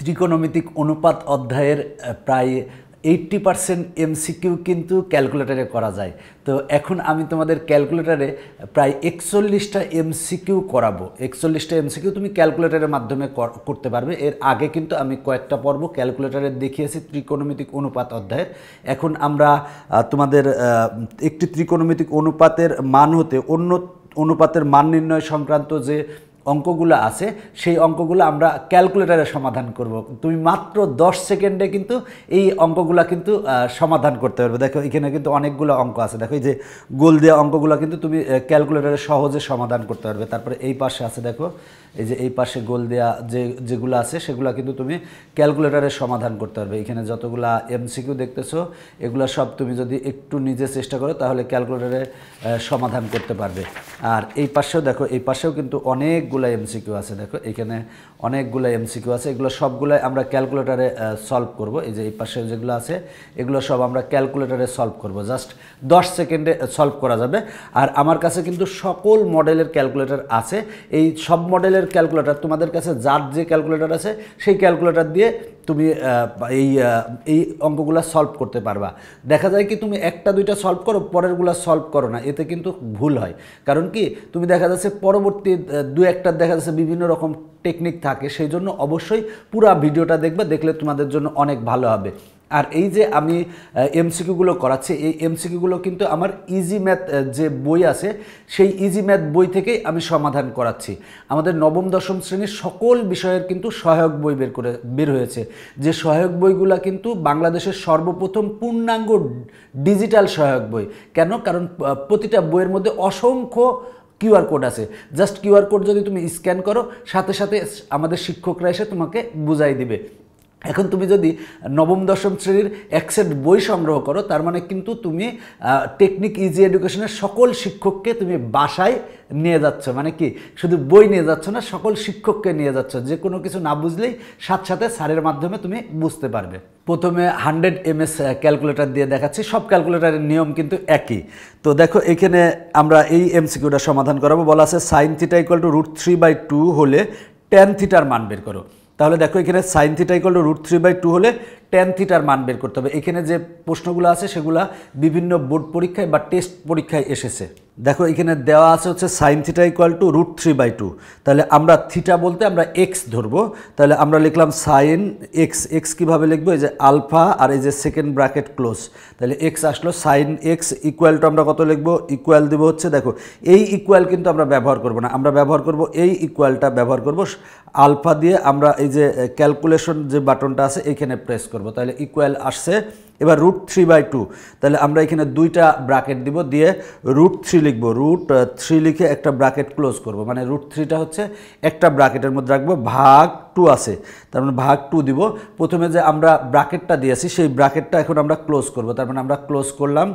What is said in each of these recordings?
ত্রিকোণমিতিক অনুপাত অধ্যায়ের প্রায় 80% এমসিকিউ কিন্তু ক্যালকুলেটরে করা যায়। তো এখন আমি তোমাদের ক্যালকুলেটরে প্রায় 41টা এমসিকিউ করাবো। 41টা এমসিকিউ তুমি ক্যালকুলেটরের মাধ্যমে করতে পারবে। এর আগে কিন্তু আমি কয়েকটা পর্ব ক্যালকুলেটরে দেখিয়েছি ত্রিকোণমিতিক অনুপাত অধ্যায়ের। এখন আমরা তোমাদের একটি ত্রিকোণমিতিক অনুপাতের মান হতে অন্য অনুপাতের মান নির্ণয় সংক্রান্ত যে অঙ্কগুলো আছে সেই অঙ্কগুলো আমরা ক্যালকুলেটরে সমাধান করব। তুমি মাত্র 10 সেকেন্ডে কিন্তু এই অঙ্কগুলো কিন্তু সমাধান করতে পারবে। দেখো এখানে কিন্তু অনেকগুলো অঙ্ক আছে। দেখো এই যে গোল দেওয়া অঙ্কগুলো কিন্তু তুমি ক্যালকুলেটরে সহজে সমাধান করতে পারবে। তারপরে এই পাশে আছে, দেখো এই যে এই পাশে গোল দেওয়া যেগুলো আছে সেগুলো কিন্তু তুমি ক্যালকুলেটরে সমাধান করতে পারবে। এখানে যতগুলা এমসিকিউ দেখতেছো এগুলো সব তুমি যদি একটু নিজে চেষ্টা করো তাহলে ক্যালকুলেটরে সমাধান করতে পারবে। আর এই পাশেও দেখো, এই পাশেও কিন্তু অনেকগুলো এমসিকিউ আছে। দেখো এখানে অনেকগুলো এমসিকিউ আছে, এগুলো সবগুলাই আমরা ক্যালকুলেটরে সলভ করব। এই যে এই পাশে যেগুলো আছে এগুলো সব আমরা ক্যালকুলেটরে সলভ করব। জাস্ট 10 সেকেন্ডে সলভ করা যাবে। আর আমার কাছে কিন্তু সকল মডেলের ক্যালকুলেটর আছে। এই সব মডেলের ক্যালকুলেটর তোমাদের কাছে যার যে ক্যালকুলেটর আছে সেই ক্যালকুলেটর দিয়ে তুমি এই অঙ্কগুলো সলভ করতে পারবা। দেখা যায় কি তুমি একটা দুইটা সলভ করো, পরেরগুলো সলভ করো না, এতে কিন্তু ভুল হয়। কারণ কি তুমি দেখা যাচ্ছে পরবর্তী দু একটা দেখা যাচ্ছে বিভিন্ন রকম টেকনিক থাকে, সেই জন্য অবশ্যই পুরো ভিডিওটা দেখবে, দেখলে তোমাদের জন্য অনেক ভালো হবে। আর এই যে আমি এমসিকিউগুলো করাচ্ছি, এই এমসিকিউগুলো কিন্তু আমার ইজি ম্যাথ যে বই আছে সেই ইজি ম্যাথ বই থেকেই আমি সমাধান করাচ্ছি। আমাদের নবম দশম শ্রেণীর সকল বিষয়ের কিন্তু সহায়ক বই বের হয়েছে, যে সহায়ক বইগুলো কিন্তু বাংলাদেশের সর্বপ্রথম পূর্ণাঙ্গ ডিজিটাল সহায়ক বই। কেন? কারণ প্রতিটা বইয়ের মধ্যে অসংখ্য কিউআর কোড আছে। জাস্ট কিউআর কোড যদি তুমি স্ক্যান করো, সাথে সাথে আমাদের শিক্ষকরা এসে তোমাকে বুঝাই দিবে। এখন তুমি যদি নবম দশম শ্রেণীর একসেট বই সংগ্রহ করো, তার মানে কিন্তু তুমি টেকনিক ইজি এডুকেশনের সকল শিক্ষককে তুমি বাসায় নিয়ে যাচ্ছ। মানে কি শুধু বই নিয়ে যাচ্ছ না, সকল শিক্ষককে নিয়ে যাচ্ছ। যে কোনো কিছু না বুঝলেই সাথে সাথে স্যারের মাধ্যমে তুমি বুঝতে পারবে। প্রথমে 100 ms ক্যালকুলেটর দিয়ে দেখাচ্ছি। সব ক্যালকুলেটরের নিয়ম কিন্তু একই। তো দেখো এখানে আমরা এই এমসিকিউটা সমাধান করাবো। বলা আছে sin θ = √3/2 হলে tan θ মান বের করো। তাহলে দেখো এখানে sin θ = √3/2 হলে tan θ মান বের করতে হবে। এখানে যে প্রশ্নগুলো আছে সেগুলো বিভিন্ন বোর্ড পরীক্ষায় বা টেস্ট পরীক্ষায় এসেছে। দেখো এখানে দেওয়া আছে হচ্ছে sin θ = √3/2। তাহলে আমরা থিটা বলতে আমরা x ধরবো। তাহলে আমরা লিখলাম sin x। x কীভাবে লিখবো? এই যে আলফা আর এই যে সেকেন্ড ব্র্যাকেট ক্লোজ। তাহলে x আসলো sin x = আমরা কত লিখবো? ইকুয়াল দেবো হচ্ছে, দেখো এই ইকুয়াল কিন্তু আমরা ব্যবহার করব না, আমরা ব্যবহার করব এই ইকুয়ালটা ব্যবহার করব। আলফা দিয়ে আমরা এই যে ক্যালকুলেশন যে বাটনটা আছে এখানে প্রেস করব। তাহলে ইকুয়াল আসছে। এবার √3/2, তাহলে আমরা এখানে দুইটা ব্র্যাকেট দিব, দিয়ে √3 লিখব। √3 লিখে একটা ব্র্যাকেট ক্লোজ করব। মানে √3টা হচ্ছে একটা ব্র্যাকেটের মধ্যে রাখবো, ভাগ 2 আছে, তার মানে ভাগ 2 দিব। প্রথমে যে আমরা ব্র্যাকেটটা দিয়েছি সেই ব্র্যাকেটটা এখন আমরা ক্লোজ করব। তার মানে আমরা ক্লোজ করলাম,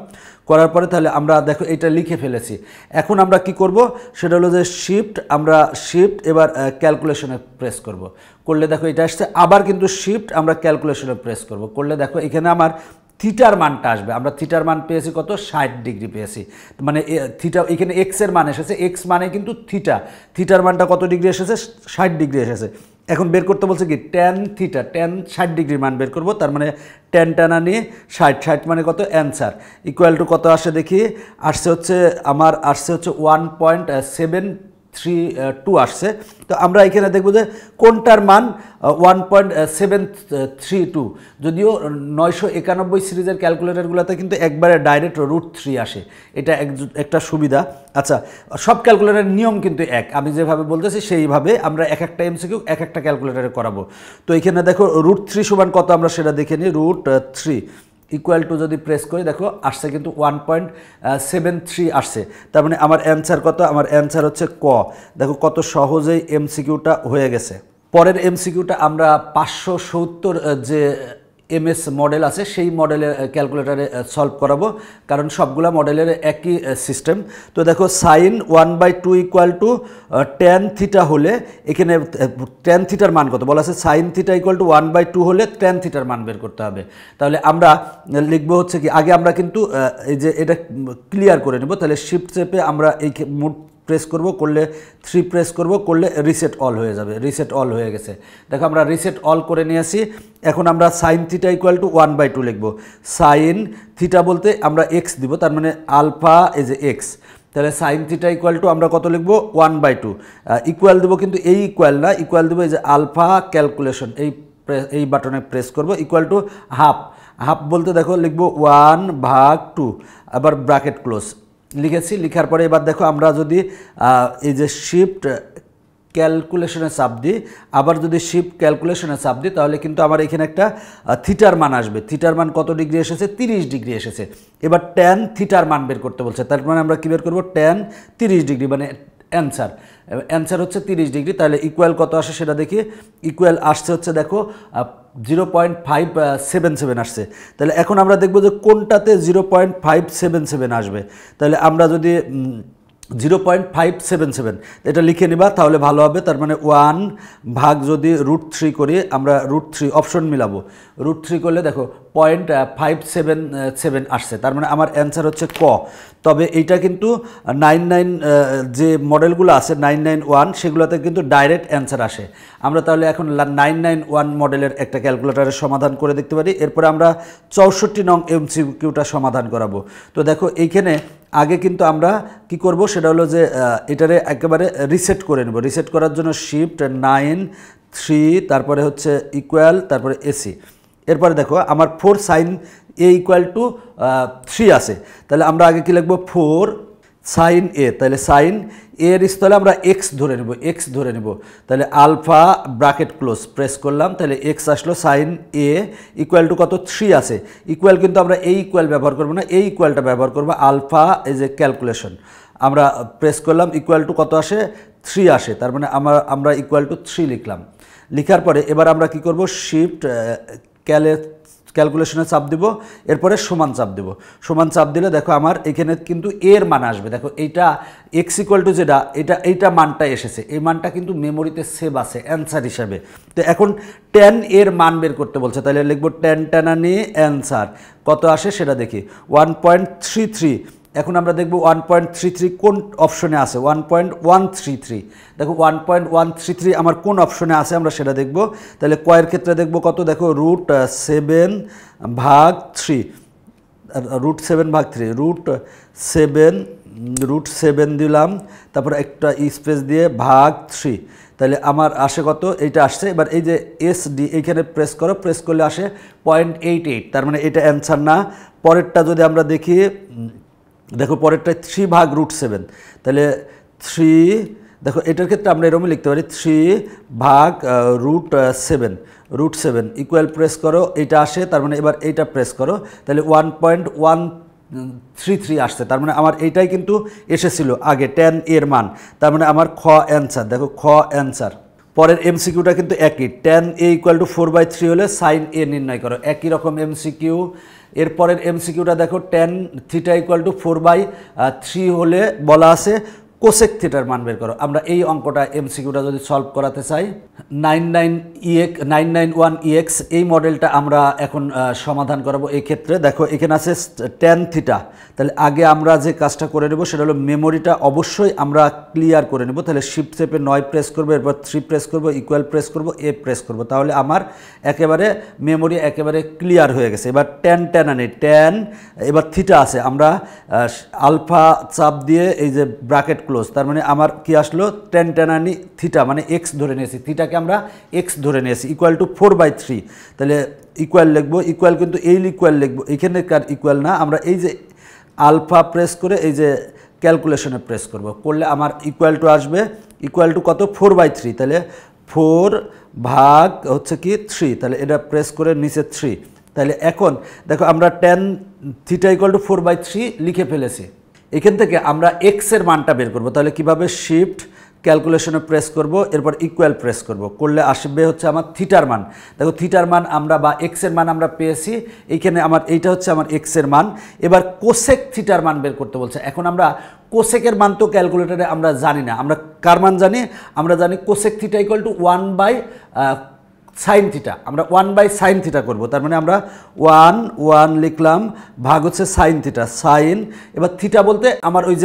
করার পরে তাহলে আমরা দেখো এটা লিখে ফেলেছি। এখন আমরা কি করব? সেটা হলো যে আমরা শিফট এবার ক্যালকুলেশনে প্রেস করব। করলে দেখো এটা আসছে। আবার কিন্তু শিফট আমরা ক্যালকুলেশনে প্রেস করব। করলে দেখো এখানে আমার থিটার মানটা আসবে। আমরা থিটার মান পেয়েছি কত? 60 ডিগ্রি পেয়েছি। মানে থিটা এখানে এক্স এর মান এসেছে, এক্স মানে কিন্তু থিটার মানটা কত ডিগ্রি এসেছে? 60 ডিগ্রি এসেছে। এখন বের করতে বলছে কি tan θ, tan 60 ডিগ্রির মান বের করব। তার মানে tan টানা নিয়ে 60 মানে কত? অ্যান্সার ইকুয়াল টু কত আসে দেখি। আসছে হচ্ছে 1.732 আসছে। তো আমরা এখানে দেখব যে কোনটার মান 1.732। যদিও 991 সিরিজের ক্যালকুলেটরগুলোতে কিন্তু একবারে ডাইরেক্ট √3 আসে, এটা একটা সুবিধা। আচ্ছা, সব ক্যালকুলেটরের নিয়ম কিন্তু এক। আমি যেভাবে বলতেছি সেইভাবে আমরা এক একটা এমসিকিউ এক একটা ক্যালকুলেটরে করাবো। তো এখানে দেখো √3 সমান কত আমরা সেটা দেখে নিই। √3 ইকুয়াল টু যদি প্রেস করি, দেখো আসছে কিন্তু 1.73 আসছে। তার মানে আমার অ্যান্সার কত? আমার অ্যান্সার হচ্ছে ক। দেখো কত সহজেই এমসিকিউটা হয়ে গেছে। পরের এমসিকিউটা আমরা 570 যে এমএস মডেল আছে সেই মডেলের ক্যালকুলেটরে সলভ করাবো, কারণ সবগুলা মডেলের একই সিস্টেম। তো দেখো sin 1/2 = tan θ হলে এখানে tan θ মান কত বলা আছে? sin θ = 1/2 হলে tan θ মান বের করতে হবে। তাহলে আমরা লিখবো হচ্ছে কি, আগে আমরা কিন্তু এই যে এটা ক্লিয়ার করে নেব। তাহলে শিফট চেপে আমরা এই মোট প্রেস করব, করলে 3 প্রেস করব, করলে রিসেট অল হয়ে যাবে। রিসেট অল হয়ে গেছে। দেখো আমরা রিসেট অল করে নিয়ে আসি। এখন আমরা সাইন থিটা ইকুয়াল টু 1/2 লিখব। সাইন থিটা বলতে আমরা এক্স দিব, তার মানে আলফা এই যে এক্স, তাহলে সাইন থিটা ইকুয়াল টু আমরা কত লিখব 1/2। ইকুয়াল দেবো কিন্তু এই ইকুয়াল না, ইকুয়াল দেবো এই যে আলফা ক্যালকুলেশন, এই বাটনে প্রেস করব, ইকুয়াল টু হাফ। হাফ বলতে দেখো লিখব 1/2, আবার ব্র্যাকেট ক্লোজ লিখেছি। লিখার পরে এবার দেখো আমরা যদি এই যে শিফট ক্যালকুলেশনে চাপ দিই, আবার যদি শিফট ক্যালকুলেশনে চাপ দিই, তাহলে কিন্তু আমার এখানে একটা থিটার মান আসবে। থিটার মান কত ডিগ্রি এসেছে? 30 ডিগ্রি এসেছে। এবার ট্যান থিটার মান বের করতে বলছে, তার মানে আমরা কী বের করবো? ট্যান 30 ডিগ্রি, মানে অ্যান্সার হচ্ছে 30 ডিগ্রি। তাহলে ইকুয়াল কত আসে সেটা দেখি। ইকুয়াল আসছে হচ্ছে দেখো 0.577 আসছে। তাহলে এখন আমরা দেখব যে কোনটাতে 0.577 আসবে। তাহলে আমরা যদি 0.577 এটা লিখে নিবা তাহলে ভালো হবে। তার মানে 1 ভাগ যদি √3 করি, আমরা √3 অপশন মিলাবো, √3 করলে দেখো 0.577 আসছে। তার মানে আমার অ্যান্সার হচ্ছে ক। তবে এইটা কিন্তু 99 যে মডেলগুলো আছে 991 সেগুলোতে কিন্তু ডাইরেক্ট অ্যান্সার আসে। আমরা তাহলে এখন 991 মডেলের একটা ক্যালকুলেটরের সমাধান করে দেখতে পারি। এরপরে আমরা 64 নং এমসিকিউটা সমাধান করাবো। তো দেখো এইখানে আগে কিন্তু আমরা কি করব সেটা হলো যে এটারে একেবারে রিসেট করে নেব। রিসেট করার জন্য শিফট 9 3 তারপরে হচ্ছে ইকুয়াল, তারপরে এসি। এরপরে দেখো আমার 4 সাইন এ ইকুয়াল টু 3 আছে। তাহলে আমরা আগে কি লিখবো? 4 সাইন এ। তাহলে সাইন এর স্থলে আমরা এক্স ধরে নেব, এক্স ধরে নেব। তাহলে আলফা ব্র্যাকেট ক্লোজ প্রেস করলাম, তাহলে এক্স আসলো সাইন এ ইকুয়াল টু কত? 3 আছে। ইকুয়াল কিন্তু আমরা এই ইকুয়াল ব্যবহার করবো না, এই ইকুয়ালটা ব্যবহার করবো। আলফা এই যে ক্যালকুলেশন আমরা প্রেস করলাম, ইকুয়াল টু কত আসে? 3 আসে। তার মানে আমরা ইকুয়াল টু 3 লিখলাম। লিখার পরে এবার আমরা কি করব? শিফট ক্যালকুলেশনে চাপ দিব, এরপরে সমান চাপ দেব। সমান চাপ দিলে দেখো আমার এখানে কিন্তু এর মান আসবে। দেখো এইটা এক্স ইকুয়াল টু যেটা এইটা মানটা এসেছে, এই মানটা কিন্তু মেমোরিতে সেভ আছে অ্যান্সার হিসাবে। তো এখন ট্যান এর মান বের করতে বলছে, তাহলে লিখবো ট্যান ট্যানানি অ্যান্সার কত আসে সেটা দেখি 1.33। এখন আমরা দেখব 1.33 কোন অপশনে আছে। 1.133 দেখো 1.133 আমার কোন অপশনে আছে আমরা সেটা দেখব। তাহলে কয়ের ক্ষেত্রে দেখব কত? দেখো √7 ভাগ 3, √7 ভাগ 3, √7 দিলাম, তারপর একটা স্পেস দিয়ে ভাগ 3। তাহলে আমার আসে কত? এইটা আসছে। এবার এই যে এসডি এইখানে প্রেস করো, প্রেস করলে আসে 0.88। তার মানে এটা অ্যান্সার না। পরেরটা যদি আমরা দেখি, দেখো পরেরটায় 3 ভাগ √7, তাহলে 3 দেখো এটার ক্ষেত্রে আমরা এরকমই লিখতে পারি 3 ভাগ √7 ইকুয়াল প্রেস করো, এইটা আসে। তার মানে এবার এইটা প্রেস করো, তাহলে 1.133 আসছে। তার মানে আমার এইটাই কিন্তু এসেছিল আগে ট্যান এর মান। তার মানে আমার খ অ্যান্সার। দেখো খ অ্যান্সার। পরের এমসিকিউটা কিন্তু একই, ট্যান এ ইকুয়াল টু 4/3 হলে সাইন এ নির্ণয় করো। একই রকম এমসিকিউ। এরপরের এমসিকিউটা দেখো ট্যান থিটা ইকুয়াল টু 4/3 হলে বলা আছে কোসেক থিটার মান বের করো। আমরা এই অঙ্কটা এমসিকিউটা যদি সলভ করাতে চাই 991EX এই মডেলটা আমরা এখন সমাধান করাবো। এই ক্ষেত্রে দেখো এখানে আছে ট্যান থিটা। তাহলে আগে আমরা যে কাজটা করে নেব সেটা হলো মেমোরিটা অবশ্যই আমরা ক্লিয়ার করে নেব। তাহলে শিফট চেপে 9 প্রেস করবো, এরপর 3 প্রেস করবো, ইকুয়াল প্রেস করবো, এ প্রেস করবো, তাহলে আমার একেবারে মেমোরি একেবারে ক্লিয়ার হয়ে গেছে। এবার ট্যান আনি, ট্যান এবার থিটা আছে, আমরা আলফা চাপ দিয়ে এই যে ব্র্যাকেট ক্লোজ, তার মানে আমার কি আসলো? ট্যান আনি থিটা মানে এক্স ধরে নিয়েছি, থিটাকে আমরা এক্স ধরে নিয়েছি, ইকুয়াল টু 4/3। তাহলে ইকুয়াল লিখবো, ইকুয়াল কিন্তু এই ইকুয়াল লিখবো, এখানকার ইকুয়াল না। আমরা এই যে আলফা প্রেস করে এই যে ক্যালকুলেশনে প্রেস করব, করলে আমার ইকুয়াল টু আসবে, ইকুয়াল টু কত? 4/3। তাহলে 4 ভাগ হচ্ছে কি 3, তাহলে এটা প্রেস করে নিচে 3। তাহলে এখন দেখো আমরা ট্যান থিটা ইকুয়াল টু 4/3 লিখে ফেলেছি। এখান থেকে আমরা এক্স এর মানটা বের করব। তাহলে কিভাবে? শিফট ক্যালকুলেশনে প্রেস করব, এরপর ইকুয়াল প্রেস করব, করলে আসবে হচ্ছে আমার থিটার মান। দেখো থিটার মান আমরা বা এক্স এর মান আমরা পেয়েছি। এইখানে আমার এইটা হচ্ছে আমার এক্স এর মান। এবার কোসেক থিটার মান বের করতে বলছে। এখন আমরা কোসেকের মান তো ক্যালকুলেটরে আমরা জানি না, আমরা কার মান জানি? আমরা জানি cosec theta equal two 1/√3 sine theta, আমরা 1/sin থিটা করবো। তার মানে আমরা 1 লিখলাম, ভাগ হচ্ছে সাইন থিটা, সাইন। এবার থিটা বলতে আমার ওই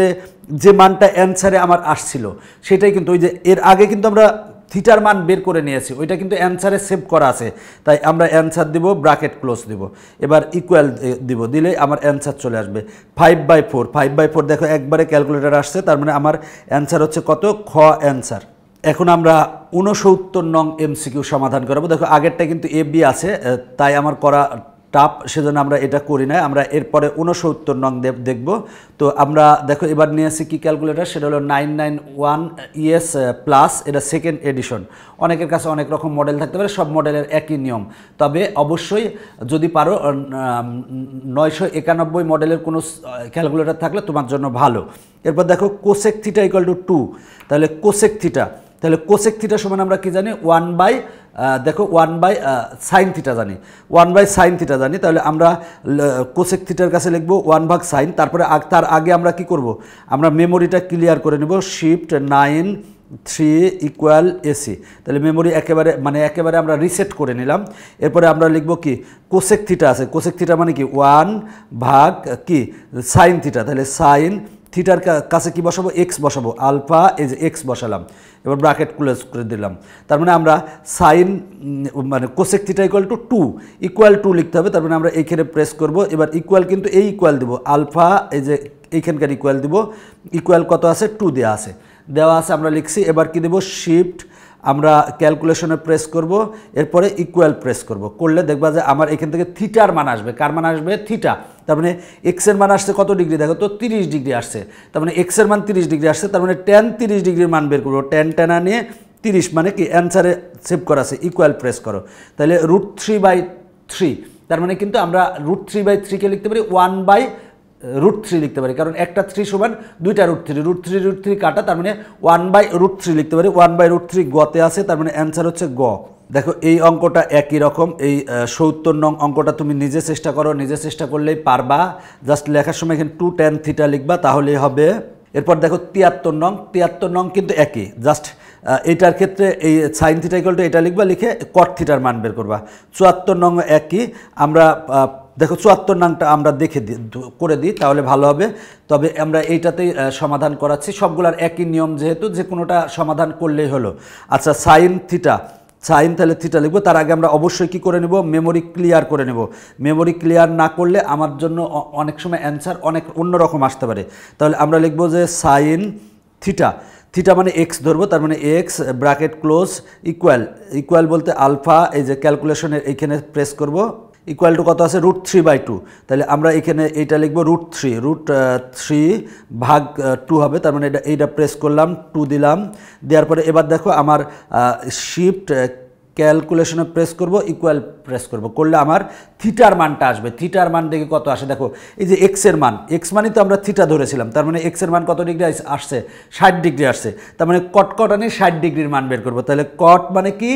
যে মানটা অ্যান্সারে আমার আসছিল সেটাই কিন্তু ওই যে এর আগে কিন্তু আমরা থিটার মান বের করে নিয়েছি, ওইটা কিন্তু অ্যান্সারে সেভ করা আছে, তাই আমরা অ্যান্সার দিব, ব্র্যাকেট ক্লোজ দিব, এবার ইকুয়াল দিব, দিলে আমার অ্যান্সার চলে আসবে 5/4। 5/4 দেখো একবারে ক্যালকুলেটর আসছে, তার মানে আমার অ্যান্সার হচ্ছে কত, খ অ্যান্সার। এখন আমরা 69 নং এমসিকিউ সমাধান করাবো। দেখো আগেরটা কিন্তু এ বি আছে, তাই আমার করা টাপ, সেজন্য আমরা এটা করি না। আমরা এরপরে 69 নং দেখব। তো আমরা দেখো এবার নিয়ে আসি কি ক্যালকুলেটর, সেটা হলো 991 ES প্লাস, এটা সেকেন্ড এডিশন। অনেকের কাছে অনেক রকম মডেল থাকতে পারে, সব মডেলের একই নিয়ম, তবে অবশ্যই যদি পারো 991 মডেলের কোনো ক্যালকুলেটর থাকলে তোমার জন্য ভালো। এরপর দেখো কোসেক থিটা ইকুয়াল টু 2, তাহলে কোসেক থিটা, তাহলে কোসেক থিটা সমান আমরা কি জানি, 1/sin থিটা জানি, 1/sin থিটা জানি। তাহলে আমরা কোসেক থিটার কাছে লিখবো 1/sin, তারপরে তার আগে আমরা কি করব, আমরা মেমোরিটা ক্লিয়ার করে নেব, শিফট 9 3 ইকুয়াল এসি। তাহলে মেমোরি একেবারে আমরা রিসেট করে নিলাম। এরপরে আমরা লিখব কি, কোসেক থিটা আছে, কোসেক থিটা মানে কি 1/sin থিটা, তাহলে সাইন থিটার কাছে কি বসাবো, এক্স বসাবো, আলফা এই যে এক্স বসালাম, এবার ব্র্যাকেট ক্লোজ করে দিলাম। তার মানে আমরা sign cosec theta equal two 2 equal 2 লিখতে হবে। তার মানে আমরা এইখানে প্রেস করব, এবার ইকুয়াল কিন্তু এই ইকুয়াল দিব, আলফা এই যে এইখানকার ইকুয়াল দিব, ইকুয়াল কত আছে, 2 দেওয়া আছে, আমরা লিখছি। এবার কি দেব, শিফট আমরা ক্যালকুলেশনে প্রেস করব, এরপরে ইকুয়াল প্রেস করলে দেখবা যে আমার এখান থেকে থিটার মান আসবে, কার মান আসবে, থিটা। তার মানে এক্সের মান আসছে কত ডিগ্রি, দেখো তো 30 ডিগ্রি আসছে, তার মানে এক্সের মান 30 ডিগ্রি আসছে, তার মানে tan 30 ডিগ্রির মান বের করবো, tan টানা নিয়ে 30 মানে কি অ্যান্সারে সেভ করা আছে, ইকুয়াল প্রেস করো, তাহলে √3/3, তার মানে কিন্তু আমরা √3/3 কে লিখতে পারি 1/√3 লিখতে পারি, কারণ একটা 3 সমান দুইটা √3 কাটা, তার মানে 1/√3 লিখতে পারি, 1/√3 গতে আছে, তার মানে অ্যান্সার হচ্ছে গ। দেখো এই অঙ্কটা একই রকম, এই 70 নং অঙ্কটা তুমি নিজে চেষ্টা করো, নিজে চেষ্টা করলেই পারবা, জাস্ট লেখার সময় এখানে 2 tan থিটা লিখবা, তাহলেই হবে। এরপর দেখো 73 নং কিন্তু একই, জাস্ট এইটার ক্ষেত্রে এই সাইন থিটা ইকুয়াল টু এটা লিখবা, লিখে কট থিটার মান বের করবা। 74 নং একই, আমরা দেখো 74 নংটা আমরা করে দিই, তাহলে ভালো হবে। তবে আমরা এইটাতেই সমাধান করাচ্ছি, সবগুলার একই নিয়ম, যেহেতু যে কোনোটা সমাধান করলেই হলো। আচ্ছা সাইন থিটা, সাইন তাহলে থিটা লিখবো, তার আগে আমরা অবশ্যই কি করে নেব, মেমোরি ক্লিয়ার করে নেব। মেমোরি ক্লিয়ার না করলে আমার জন্য অনেক সময় অ্যান্সার অনেক অন্যরকম আসতে পারে। তাহলে আমরা লিখবো যে সাইন থিটা, থিটা মানে এক্স ধরবো, তার মানে এক্স ব্র্যাকেট ক্লোজ ইকুয়াল বলতে আলফা, এই যে ক্যালকুলেশনের এইখানে প্রেস করব, ইকুয়াল টু কত আছে, √3/2, তাহলে আমরা এখানে এইটা লিখবো √3 ভাগ 2 হবে, তার মানে এইটা প্রেস করলাম, 2 দিলাম, দেওয়ার পরে এবার দেখো আমার শিফট ক্যালকুলেশনে প্রেস করব, ইকুয়াল প্রেস করলে আমার থিটার মানটা আসবে। থিটার মান দেখে কত আসে, দেখো এই যে এক্সের মান, এক্স মানে তো আমরা থিটা ধরেছিলাম, তার মানে এক্সের মান কত ডিগ্রি আসছে, 60 ডিগ্রি আসছে, তার মানে কটকটানি 60 ডিগ্রির মান বের করবো। তাহলে কট মানে কি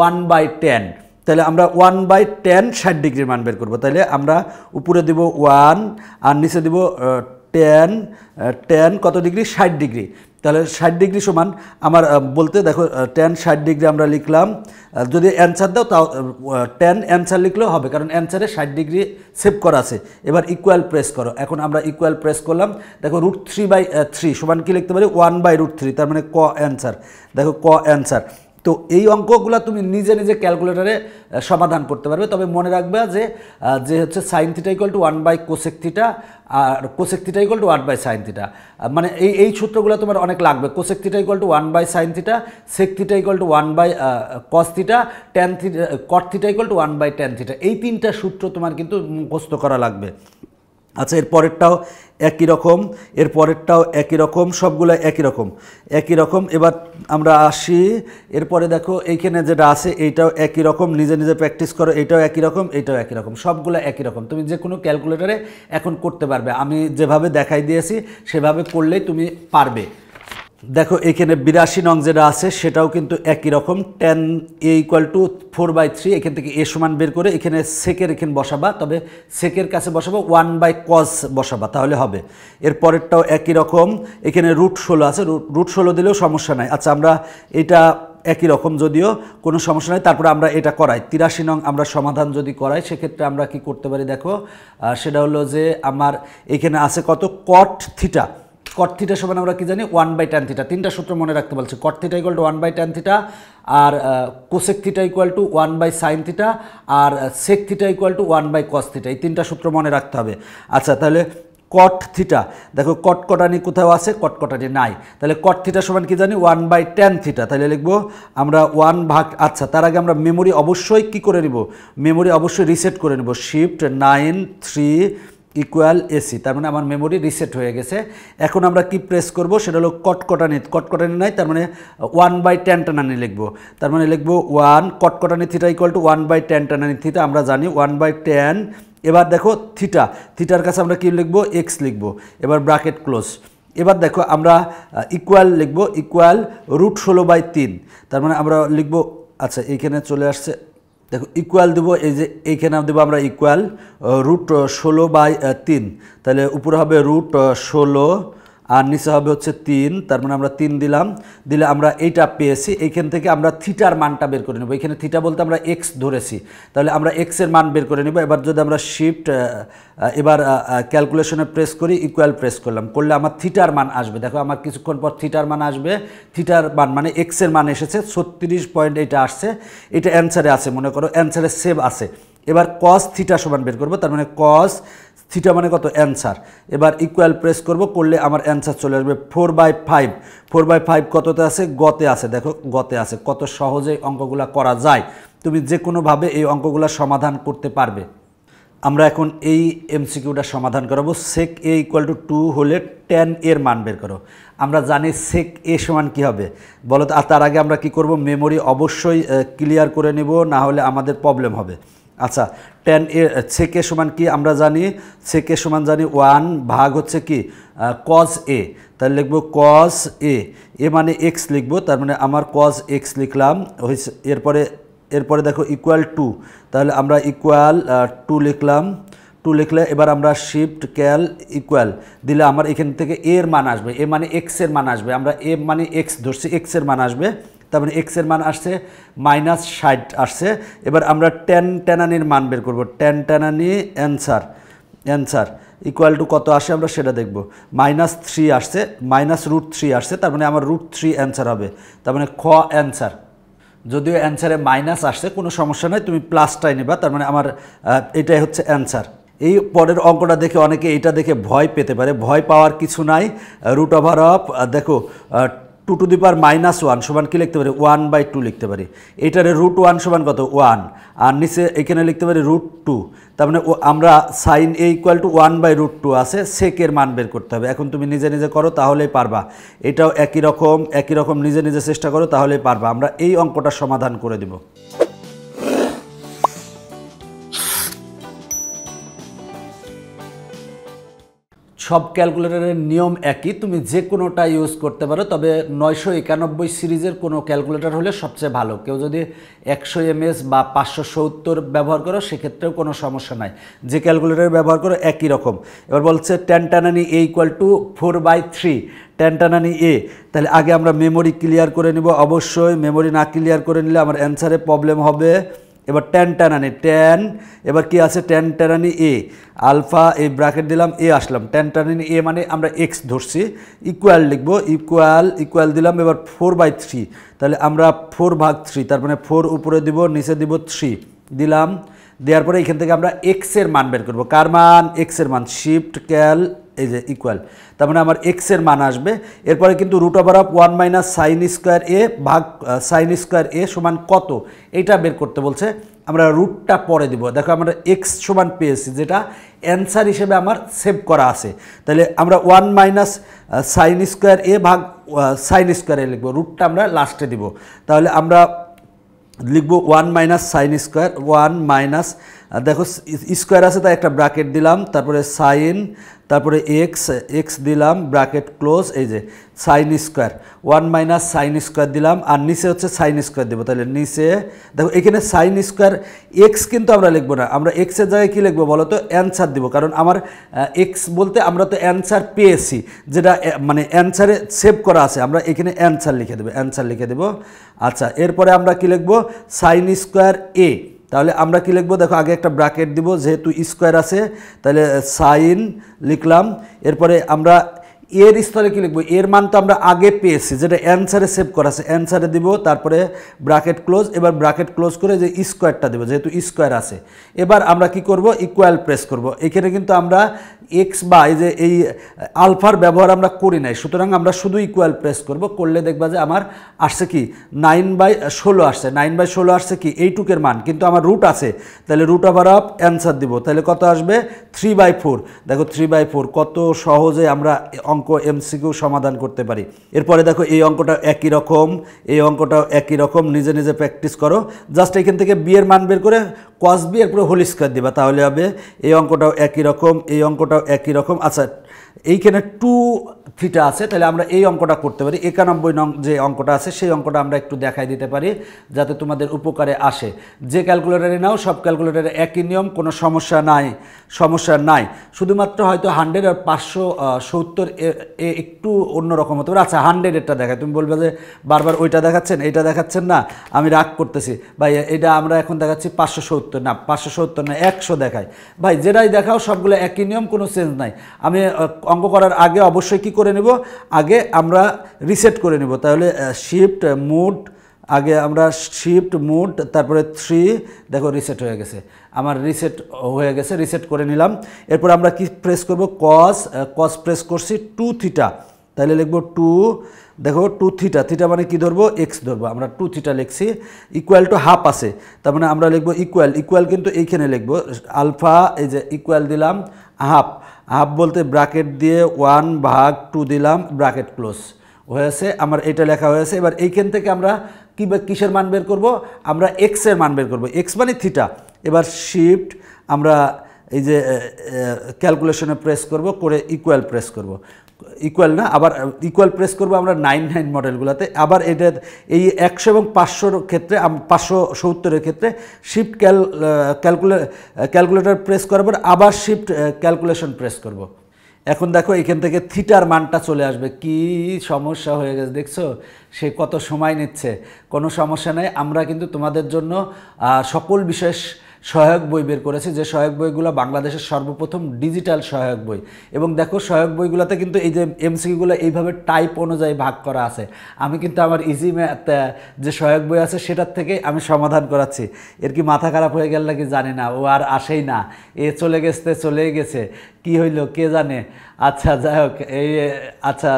1/10, তাহলে আমরা 1/10 60 ডিগ্রির মান বের করবো। তাহলে আমরা উপরে দিব 1 আর নিচে দিব tan কত ডিগ্রি, 60 ডিগ্রি, তাহলে 60 ডিগ্রি সমান আমার বলতে দেখো tan 60 ডিগ্রি আমরা লিখলাম, যদি অ্যান্সার দাও তাও tan অ্যান্সার লিখলেও হবে, কারণ অ্যান্সারে 60 ডিগ্রি সেভ করা আছে। এবার ইকুয়াল প্রেস করো, এখন আমরা ইকুয়াল প্রেস করলাম, দেখো √3/3 সমান কি লিখতে পারি, 1/√3, তার মানে ক অ্যান্সার, দেখো ক অ্যান্সার। তো এই অঙ্কগুলো তুমি নিজে নিজে ক্যালকুলেটরে সমাধান করতে পারবে, তবে মনে রাখবে যে হচ্ছে সাইন থিটা ইকুয়াল টু 1/কোসেক থিটা আর কোসেক থিটা ইকুয়াল টু 1/সাইন থিটা, মানে এই সূত্রগুলো তোমার অনেক লাগবে। কোসেক থিটা ইকুয়াল টু 1/সাইন theta, sec theta equal to 1/কস theta, tan theta cot theta equal to 1/ট্যান থিটা, এই তিনটা সূত্র তোমার কিন্তু মুখস্থ করা লাগবে। আচ্ছা এরপরেরটাও একই রকম, সবগুলো একই রকম। এবার আমরা আসি, এরপরে দেখো এইখানে যেটা আছে এইটাও একই রকম, নিজে নিজে প্র্যাকটিস করো, এইটাও একই রকম, সবগুলো একই রকম, তুমি যে কোনো ক্যালকুলেটরে এখন করতে পারবে। আমি যেভাবে দেখাই দিয়েছি সেভাবে করলেই তুমি পারবে। দেখো এখানে 82 নং যেটা আছে সেটাও কিন্তু একই রকম, tan a ইকুয়াল টু 4/3, এখান থেকে a সমান বের করে এখানে সেকের এখানে বসাবা, তবে সেকের কাছে বসাবো 1/cos বসাবা, তাহলে হবে। এর পরেরটাও একই রকম, এখানে √16 আছে, √16 দিলেও সমস্যা নাই। আচ্ছা আমরা এটা একই রকম, যদিও কোনো সমস্যা নেই। তারপরে আমরা এটা করাই 83 নং আমরা সমাধান যদি করাই সেক্ষেত্রে আমরা কি করতে পারি দেখো, সেটা হলো যে আমার এখানে আছে কত কট থিটা। কট থিটা সমান আমরা কি জানি 1/tan থিটা। তিনটা সূত্র মনে রাখতে বলছে, cot theta equal to 1/tan theta, আর cosec theta equal to 1/sin theta, আর sec theta equal to 1/cos theta. এই তিনটা সূত্র মনে রাখতে হবে। আচ্ছা, তাহলে কট থিটা দেখো কটকটানি কোথাও আছে, কটকটানি নাই, তাহলে কট থিটা সমান কি জানি 1/tan থিটা। তাহলে লিখবো আমরা 1 ভাগ, আচ্ছা তার আগে আমরা মেমোরি অবশ্যই কি করে নিব, মেমোরি অবশ্যই রিসেট করে নেব, শিফট 9 3 ইকুয়াল এসি, তার মানে আমার মেমোরি রিসেট হয়ে গেছে। এখন আমরা কি প্রেস করব, সেটা হলো কটকটানি, কটকটানি নাই, তার মানে 1/tan টানানি লিখবো, তার মানে লিখবো 1 কটকটানি থিটা ইকুয়াল টু 1/tan টানানি থিটা, আমরা জানি 1/tan। এবার দেখো থিটা, থিটার কাছে আমরা কি লিখবো, এক্স লিখবো, এবার ব্র্যাকেট ক্লোজ। এবার দেখো আমরা ইকুয়াল লিখবো, ইকুয়াল √16/3, তার মানে আমরা লিখবো, আচ্ছা এইখানে চলে আসছে, দেখো ইকুয়াল দেবো, এই যে এইখানে দেবো আমরা ইকুয়াল √16/3, তাহলে উপরে হবে √16 আর নিচে হবে হচ্ছে 3, তার মানে আমরা 3 দিলাম, দিলে আমরা এইটা পেয়েছি। এইখান থেকে আমরা থিটার মানটা বের করে নেব, এখানে থিটা বলতে আমরা এক্স ধরেছি, তাহলে আমরা এক্সের মান বের করে নেব। এবার যদি আমরা শিফট এবার ক্যালকুলেশনে প্রেস করি, ইকুয়াল প্রেস করলাম, করলে আমার থিটার মান আসবে। দেখো আমার কিছুক্ষণ পর থিটার মান আসবে, থিটার মান মানে এক্সের মান এসেছে 36 পয়েন্ট, এটা আসছে, এটা অ্যান্সারে আছে, মনে করো অ্যান্সারে সেভ আছে। এবার কস থিটা সমান বের করবো, তার মানে কস থিটা মানে কত অ্যান্সার। এবার ইকুয়াল প্রেস করব, করলে আমার অ্যান্সার চলে আসবে 4/5। 4/5 কততে আছে, গতে আছে, দেখো গতে আছে। কত সহজেই অঙ্কগুলো করা যায়, তুমি যে কোনোভাবে এই অঙ্কগুলো সমাধান করতে পারবে। আমরা এখন এই এমসিকিউটা সমাধান করাবো। সেক এ ইকুয়াল টু 2 হলে tan এর মান বের করো। আমরা জানি সেক এ সমান কী হবে বলো তো, আর তার আগে আমরা কি করব, মেমোরি অবশ্যই ক্লিয়ার করে নেব, না হলে আমাদের প্রবলেম হবে। আচ্ছা, tan এ সেক এ সমান কি আমরা জানি, সেক এ সমান জানি 1 ভাগ হচ্ছে কি cos এ, তাহলে লিখবো cos এ, এ মানে এক্স লিখবো, তার মানে আমার cos এক্স লিখলাম হয়েছে। এরপরে দেখো ইকুয়াল টু, তাহলে আমরা ইকুয়াল 2 লিখলাম, 2 লিখলে এবার আমরা শিফট ক্যাল ইকুয়াল দিলে আমার এখান থেকে এর মান আসবে, এ মানে এক্সের মান আসবে, আমরা এ মানে এক্স ধরছি, এক্সের মান আসবে, তার মানে এক্সের মান আসছে -60 আসছে। এবার আমরা টানানির মান বের করবো, টানানি অ্যান্সার ইকুয়াল টু কত আসে আমরা সেটা দেখব। -3 আসছে, -√3 আসছে, তার মানে আমার √3 অ্যান্সার হবে, তার মানে খ অ্যান্সার। যদিও অ্যান্সারে মাইনাস আসছে কোনো সমস্যা নয়, তুমি প্লাসটাই নেবা, তার মানে আমার এটাই হচ্ছে অ্যান্সার। এই পরের অঙ্কটা দেখে অনেকে এটা দেখে ভয় পেতে পারে, ভয় পাওয়ার কিছু নাই। √অফ দেখো 2 টু দি পাওয়ার -1 সমান কি লিখতে পারি, 1/2 লিখতে পারি। এটারে √1 সমান কত 1, আর নিচে এখানে লিখতে পারি √2, তার মানে আমরা সাইন এ ইকুয়াল টু 1/√2 আছে, সেকের মান বের করতে হবে। এখন তুমি নিজে নিজে করো তাহলেই পারবা, এটাও একই রকম নিজে নিজে চেষ্টা করো তাহলেই পারবা। আমরা এই অঙ্কটা সমাধান করে দেব। সব ক্যালকুলেটরের নিয়ম একই, তুমি যে কোনোটা ইউজ করতে পারো, তবে 991 সিরিজের কোনো ক্যালকুলেটর হলে সবচেয়ে ভালো। কেউ যদি 100 mAh বা 570 ব্যবহার করো সেক্ষেত্রেও কোনো সমস্যা নাই, যে ক্যালকুলেটর ব্যবহার করো একই রকম। এবার বলছে tan টানানি এ ইকুয়াল টু 4/3, tan টানানি এ, তাহলে আগে আমরা মেমোরি ক্লিয়ার করে নিব, অবশ্যই মেমোরি না ক্লিয়ার করে নিলে আমার অ্যান্সারে প্রবলেম হবে। এবার tan টানানি এবার কি আছে tan টানানি এ, আলফা এই ব্র্যাকেট দিলাম, এ আসলাম, tan টানানি এ মানে আমরা এক্স ধরছি, ইকুয়াল লিখবো, ইকুয়াল দিলাম, এবার 4/3, তাহলে আমরা 4/3, তার মানে 4 উপরে দিব, নিচে দিব 3 দিলাম, দেওয়ার পরে এখান থেকে আমরা এক্সের মান বের করবো। কার মান, এক্সের মান, শিফট ক্যাল এই যে ইকুয়াল, তার মানে আমার এক্সের মান আসবে। এরপরে কিন্তু √1 - sin² এ ভাগ sin² এ সমান কত এইটা বের করতে বলছে, আমরা রুটটা পরে দিব। দেখো আমরা এক্স সমান পেয়েছি, যেটা অ্যান্সার হিসেবে আমার সেভ করা আছে, তাহলে আমরা 1 - sin² এ ভাগ sin² এ লিখবো, রুটটা আমরা লাস্টে দিব। তাহলে আমরা লিখবো 1 - sin², 1 - দেখো স্কোয়ার আছে তাই একটা ব্র্যাকেট দিলাম, তারপরে সাইন, তারপরে এক্স, এক্স দিলাম ব্র্যাকেট ক্লোজ, এই যে sine square 1 minus sine square দিলাম, আর নিচে হচ্ছে সাইন স্কোয়ার দেবো। তাহলে নিচে দেখো এখানে সাইন স্কোয়ার এক্স কিন্তু আমরা লিখবো না, আমরা এক্সের জায়গায় কী লিখবো বলো তো, অ্যান্সার দিব, কারণ আমার এক্স বলতে আমরা তো অ্যান্সার পেয়েছি, যেটা মানে অ্যান্সারে সেভ করা আছে, আমরা এখানে অ্যান্সার লিখে দেবো, অ্যান্সার লিখে দেবো। আচ্ছা, এরপরে আমরা কী লিখবো, সাইন স্কোয়ার এ, তাহলে আমরা কি লিখবো দেখো, আগে একটা ব্র্যাকেট দিব যেহেতু স্কোয়ার আছে, তাহলে সাইন লিখলাম, এরপরে আমরা এর স্থলে কি লিখবো, এর মান তো আমরা আগে পেয়েছি, যেটা অ্যান্সারে সেভ করা আছে, অ্যান্সারে দিব, তারপরে ব্র্যাকেট ক্লোজ, এবার ব্র্যাকেট ক্লোজ করে যে স্কোয়ারটা দেবো যেহেতু স্কোয়ার আছে। এবার আমরা কি করব, ইকুয়াল প্রেস করব। এখানে কিন্তু আমরা এক্স বা এই যে এই আলফার ব্যবহার আমরা করি নাই, সুতরাং আমরা শুধু ইকুয়াল প্রেস করব, করলে দেখবা যে আমার আসছে কি 9/16 আসছে, 9/16 আসছে কি এইটুকের মান, কিন্তু আমার রুট আছে, তাহলে রুট ওভার অফ অ্যান্সার দিব, তাহলে কত আসবে 3/4। দেখো 3/4 কত সহজে আমরা অঙ্ক এমসিকিউ সমাধান করতে পারি। এরপরে দেখো এই অঙ্কটা একই রকম, এই অঙ্কটাও একই রকম, নিজে নিজে প্র্যাকটিস করো, জাস্ট এখান থেকে বি এর মান বের করে কস বি এরপরে হোল স্কোয়ার দিবা, তাহলে হবে। এই অঙ্কটাও একই রকম, এই অঙ্কটাও একই রকম। আচ্ছা, এইখানে 2 থিটা আছে, তাহলে আমরা এই অঙ্কটা করতে পারি, 91 নং যে অঙ্কটা আছে সেই অঙ্কটা আমরা একটু দেখাই দিতে পারি যাতে তোমাদের উপকারে আসে। যে ক্যালকুলেটারে নাও সব ক্যালকুলেটারে একই নিয়ম, কোনো সমস্যা নাই, সমস্যা নাই, শুধুমাত্র হয়তো 100 আর 570 একটু অন্যরকম হতে পারে। আচ্ছা, 100 এরটা দেখায়, তুমি বলবে যে বারবার ওইটা দেখাচ্ছেন এইটা দেখাচ্ছেন না, আমি রাগ করতেছি ভাই, এটা আমরা এখন দেখাচ্ছি 570 না, 570 না 100 দেখায়, ভাই যেটাই দেখাও সবগুলো একই নিয়ম, কোনো চেঞ্জ নাই। আমি অঙ্ক করার আগে অবশ্যই কি করে নেব, আগে আমরা রিসেট করে নেব, তাহলে শিফট মুড, আগে আমরা শিফট মুড তারপরে 3, দেখো রিসেট হয়ে গেছে, আমার রিসেট হয়ে গেছে, রিসেট করে নিলাম। এরপর আমরা কি প্রেস করব, কস প্রেস করছি 2 থিটা, তাহলে লিখব 2, দেখো 2 থিটা, থিটা মানে কি ধরবো, এক্স ধরবো, আমরা 2 থিটা লিখছি, ইকুয়াল টু হাফ আছে, তার মানে আমরা লিখবো ইকুয়াল, ইকুয়াল কিন্তু এইখানে লিখবো আলফা, এই যে ইকুয়াল দিলাম হাফ, হাফ বলতে ব্র্যাকেট দিয়ে 1/2 দিলাম, ব্র্যাকেট ক্লোজ হয়েছে, আমার এটা লেখা হয়েছে। এবার এইখান থেকে আমরা কিসের মান বের করব, আমরা এক্সের মান বের করব, এক্স মানে থিটা। এবার শিফট আমরা এই যে ক্যালকুলেশনে প্রেস করব, করে ইকুয়াল প্রেস করব, ইকুয়াল না আবার ইকুয়াল প্রেস করবো আমরা 99 মডেলগুলোতে। আবার এটা এই 100 এবং 500 ক্ষেত্রে, 570 ক্ষেত্রে শিফট ক্যালকুলেটর প্রেস করার পর আবার শিফট ক্যালকুলেশন প্রেস করব। এখন দেখো এখান থেকে থিটার মানটা চলে আসবে, কি সমস্যা হয়ে গেছে দেখছো, সে কত সময় নিচ্ছে, কোনো সমস্যা নেই, আমরা কিন্তু তোমাদের জন্য সকল বিশেষ সহায়ক বই বের করেছে, যে সহায়ক বইগুলো বাংলাদেশের সর্বপ্রথম ডিজিটাল সহায়ক বই। এবং দেখো সহায়ক বইগুলোতে কিন্তু এই যে এমসিকিউগুলো এইভাবে টাইপ অনুযায়ী ভাগ করা আছে, আমি কিন্তু আমার ইজি ম্যাথ যে সহায়ক বই আছে সেটার থেকে আমি সমাধান করাচ্ছি। এর কি মাথা খারাপ হয়ে গেল নাকি জানি না, ও আর আসেই না, এ চলেই গেছে, কি হইলো কে জানে। আচ্ছা যাই হোক, এই আচ্ছা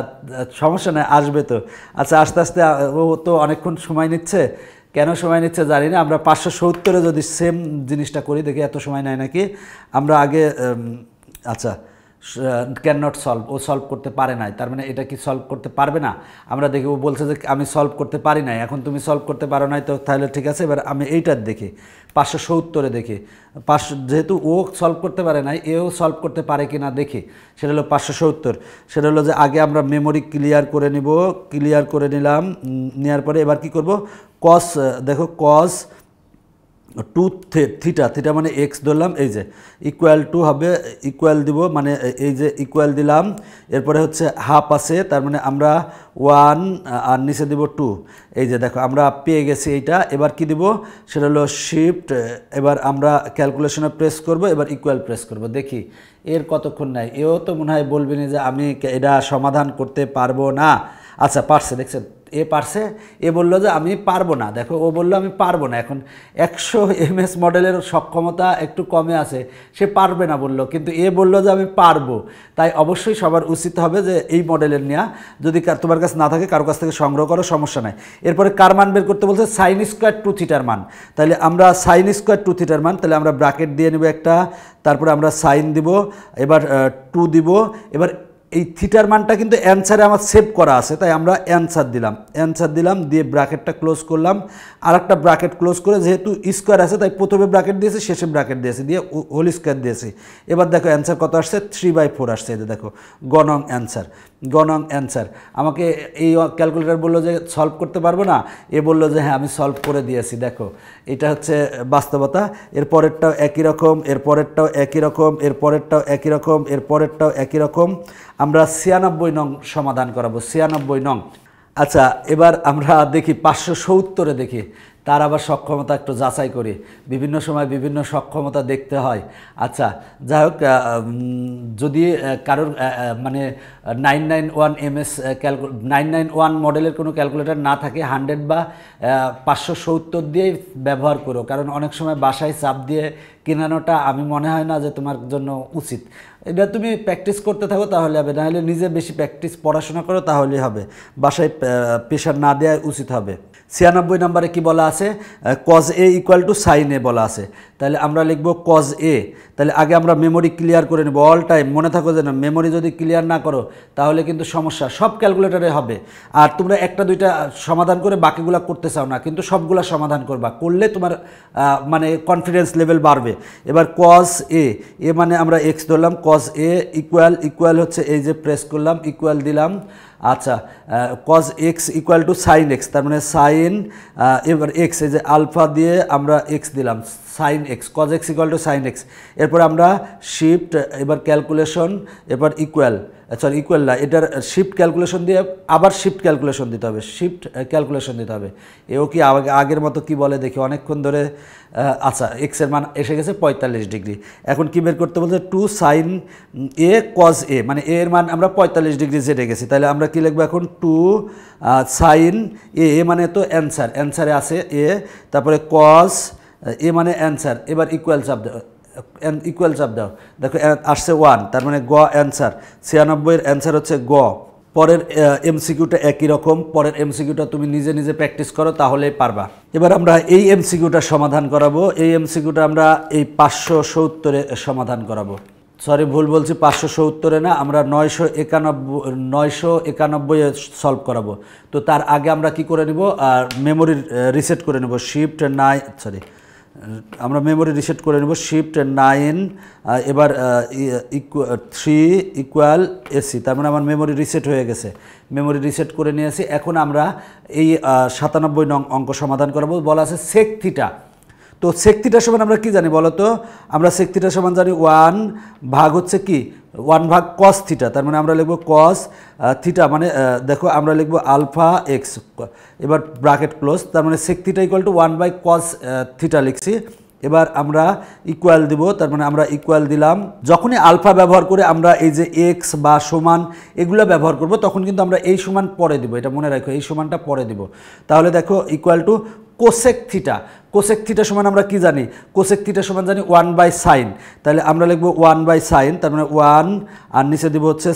সমস্যা নেই, আসবে তো। আচ্ছা আস্তে আস্তে, ও তো অনেকক্ষণ সময় নিচ্ছে, কেন সময় নিচ্ছে জানি না। আমরা 570-এ যদি সেম জিনিসটা করি, দেখি এত সময় নেয় নাকি। আমরা আগে আচ্ছা ক্যান নট সলভ, ও সলভ করতে পারে নাই, তার মানে এটা কি সলভ করতে পারবে না। আমরা দেখি ও বলছে যে আমি সলভ করতে পারি নাই, এখন তুমি সলভ করতে পারো নাই, তো তাহলে ঠিক আছে। এবার আমি এইটার দেখি 570-এ দেখি, যেহেতু ও সলভ করতে পারে নাই, এও সলভ করতে পারে কি না দেখি। সেটা হলো 570, সেটা হলো যে আগে আমরা মেমোরি ক্লিয়ার করে নিব, ক্লিয়ার করে নিলাম, নেওয়ার পরে এবার কি করব, কস, দেখো কস 2 থিটা, থিটা মানে এক্স ধরলাম, এই যে ইকুয়াল টু হবে, ইকুয়াল দিব মানে এই যে ইকুয়াল দিলাম, এরপরে হচ্ছে হাফ আছে, তার মানে আমরা 1 আর নিচে দিব 2, এই যে দেখো আমরা পেয়ে গেছি এইটা। এবার কি দিব, সেটা হলো শিফট, এবার আমরা ক্যালকুলেশনে প্রেস করব, এবার ইকুয়াল প্রেস করব, দেখি এর কতক্ষণ নাই। এও তো মনে হয় বলবেন যে আমি এটা সমাধান করতে পারবো না। আচ্ছা পারছে, দেখছেন এ পারছে, এ বললো যে আমি পারবো না, দেখো ও বললো আমি পারবো না। এখন 100 MS মডেলের সক্ষমতা একটু কমে আছে, সে পারবে না বললো, কিন্তু এ বললো যে আমি পারবো। তাই অবশ্যই সবার উচিত হবে যে এই মডেলের নেওয়া, যদি তোমার কাছে না থাকে কারো কাছ থেকে সংগ্রহ করো, সমস্যা নাই। এরপরে কার মান বের করতে বলছে, সাইন স্কোয়ার 2 থিটার মান, তাহলে আমরা সাইন স্কোয়ার 2 থিটার মান, তাহলে আমরা ব্র্যাকেট দিয়ে নেব একটা, তারপরে আমরা সাইন দিব, এবার 2 দিব, এবার এই থিটার মানটা কিন্তু অ্যান্সারে আমার সেভ করা আছে, তাই আমরা অ্যান্সার দিলাম দিয়ে ব্র্যাকেটটা ক্লোজ করলাম, আর একটা ব্র্যাকেট ক্লোজ করে, যেহেতু স্কোয়ার আছে তাই প্রথমে ব্র্যাকেট দিয়েছি, শেষে ব্র্যাকেট দিয়েছি, দিয়ে হোল স্কোয়ার দিয়েছি। এবার দেখো অ্যান্সার কত আসছে, 3/4 আসছে। এই যে দেখো গণং অ্যান্সার। আমাকে এই ক্যালকুলেটর বললো যে সলভ করতে পারবো না, এ বললো যে হ্যাঁ আমি সলভ করে দিয়েছি। দেখো এটা হচ্ছে বাস্তবতা। এরপরেরটাও একই রকম, এরপরেরটাও একই রকম, এরপরেরটাও একই রকম, এরপরেরটাও একই রকম। আমরা 96 নং সমাধান করাবো, 96 নং। আচ্ছা, এবার আমরা দেখি 570-এ দেখি তার আবার সক্ষমতা একটু যাচাই করি। বিভিন্ন সময় বিভিন্ন সক্ষমতা দেখতে হয়। আচ্ছা, যাই হোক, যদি কারোর মানে 991 MS 991 মডেলের কোনো ক্যালকুলেটর না থাকে, 100 বা 570 দিয়েই ব্যবহার করো, কারণ অনেক সময় বাসায় চাপ দিয়ে কেনানোটা আমি মনে হয় না যে তোমার জন্য উচিত। এটা তুমি প্র্যাকটিস করতে থাকো তাহলে হবে, নাহলে নিজে বেশি পড়াশোনা করো তাহলেই হবে, বাসায় প্রেশার না দেওয়া উচিত হবে। 96 নম্বরে কি বলা আছে, cos A = sin A বলা আছে। তাহলে আমরা লিখব cos A। তাহলে আগে আমরা মেমোরি ক্লিয়ার করে নেব, অল টাইম মনে থাকো যে না, মেমোরি যদি ক্লিয়ার না করো তাহলে কিন্তু সমস্যা, সব ক্যালকুলেটরে হবে। আর তোমরা একটা দুইটা সমাধান করে বাকিগুলো করতে চাও না, কিন্তু সবগুলা সমাধান করবা, করলে তোমার মানে কনফিডেন্স লেভেল বাড়বে। এবার cos A, মানে আমরা x ধরলাম, cos A ইকুয়াল হচ্ছে এই যে প্রেস করলাম, ইকুয়াল দিলাম। আচ্ছা, cos x = sin x, তার মানে সাইন, এবার x, এই যে আলফা দিয়ে আমরা x দিলাম, sin x, cos x = sin x। এরপর আমরা শিফট, এবার ক্যালকুলেশন, এবার ইকুয়াল না, এটার শিফট ক্যালকুলেশন দিয়ে আবার শিফট ক্যালকুলেশন দিতে হবে, এও কি আগের মতো কি বলে দেখি অনেকক্ষণ ধরে। আচ্ছা, x এর মান এসে গেছে 45 ডিগ্রি। এখন কি বের করতে বলছে, 2 sin A cos A, মানে a এর মান আমরা 45 ডিগ্রি জেনে গেছি। তাহলে আমরা কি লিখবো এখন, 2 sin A, মানে তো অ্যান্সারে আছে A, তারপরে cos A মানে অ্যান্সার। এবার ইকুয়াল চাপ দাও, দেখো আসছে 1, তার মানে গ অ্যান্সার। 96 এর অ্যান্সার হচ্ছে গ। পরের এমসিকিউটা একই রকম, পরের এমসিকিউটা তুমি নিজে নিজে প্র্যাকটিস করো তাহলেই পারবা। এবার আমরা এই এমসিকিউটা সমাধান করাবো। এই এমসিকিউটা আমরা এই 570-এ সমাধান করাবো। সরি, ভুল বলছি, 570-এ না, আমরা 991-এ সলভ করাবো। তো তার আগে আমরা কি করে নিব, মেমোরি রিসেট করে নেব, আমরা মেমোরি রিসেট করে নেব, শিফট 9, এবার 3 ইকুয়াল AC, তার মানে আমার মেমোরি রিসেট হয়ে গেছে, মেমোরি রিসেট করে নিয়েছি। এখন আমরা এই 97 নং অঙ্ক সমাধান করাবো। বলা আছে সেক থিটা। তো সেক থিটা সমান আমরা কি জানি বলো তো, আমরা সেক থিটা সমান জানি 1 ভাগ হচ্ছে কি, 1 ভাগ cos থিটা, তার মানে আমরা লিখব cos থিটা, মানে দেখো আমরা লিখব আলফা x, এবার ব্র্যাকেট ক্লোজ, তার মানে সেক থিটা = 1/cos থিটা লিখছি। এবার আমরা ইকুয়াল দিব, তার মানে আমরা ইকুয়াল দিলাম। যখনই আলফা ব্যবহার করে আমরা এই যে x বা সমান এগুলো ব্যবহার করব, তখন কিন্তু আমরা এই সমান পরে দিব, এটা মনে রাখো, এই সমানটা পরে দিব। তাহলে দেখো = কোসেক থিটা সমান আমরা কি জানি, কোসেক থিটা সমান জানি 1/sin। তাহলে আমরা লিখব 1/sin, তার মানে 1 আর নিচে দিব হচ্ছে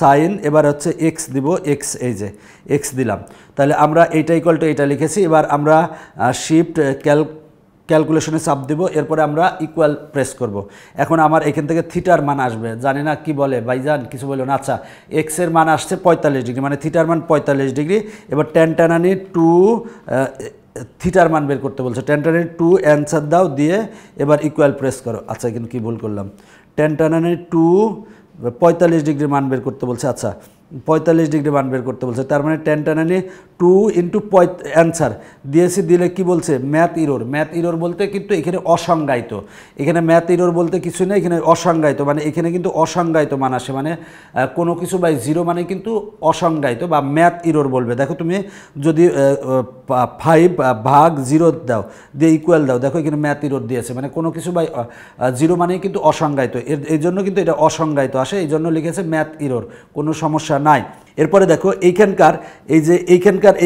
সাইন, এবার হচ্ছে x দিব, x, এই যে x দিলাম। তাহলে আমরা এইটা = এইটা লিখেছি। এবার আমরা শিফট ক্যালকুলেশনে চাপ দেব, এরপরে আমরা ইকুয়াল প্রেস করব। এখন আমার এখান থেকে থিটার মান আসবে, জানি না কি বলে ভাইজান, কিছু বললো না। আচ্ছা, x এর মান আসছে 45 ডিগ্রি, মানে থিটার মান 45 ডিগ্রি। এবার টেনটানানি 2 থিটার মান বের করতে বলছে, টেনটানানি 2 অ্যান্সার দাও, দিয়ে এবার ইকুয়াল প্রেস করো। আচ্ছা, কিন্তু কি ভুল করলাম, টেনটানানি 2 45 ডিগ্রি মান বের করতে বলছে। আচ্ছা, 45 ডিগ্রি মান বের করতে বলছে, তার মানে টেনটানানি 2 × অ্যান্সার দিয়েছি, দিলে কি বলছে, ম্যাথ ইরোর বলতে কিন্তু এখানে অসংজ্ঞায়িত, এখানে ম্যাথ ইরোর বলতে কিছু নেই, এখানে অসংজ্ঞায়িত, মানে এখানে কিন্তু অসংজ্ঞায়িত মান আসে, মানে কোনো কিছু বাই 0 মানে কিন্তু অসংজ্ঞায়িত বা ম্যাথ ইরোর বলবে। দেখো তুমি যদি 5 ভাগ 0 দাও, দিয়ে ইকুয়াল দাও, দেখো এখানে ম্যাথ ইরোর দিয়েছে, মানে কোনো কিছু বাই 0 মানেই কিন্তু অসংজ্ঞায়িত, এই জন্য কিন্তু এটা অসংজ্ঞায়িত আসে, এই জন্য লিখেছে ম্যাথ ইরোর, কোনো সমস্যা নাই। এরপরে দেখো এইখানকার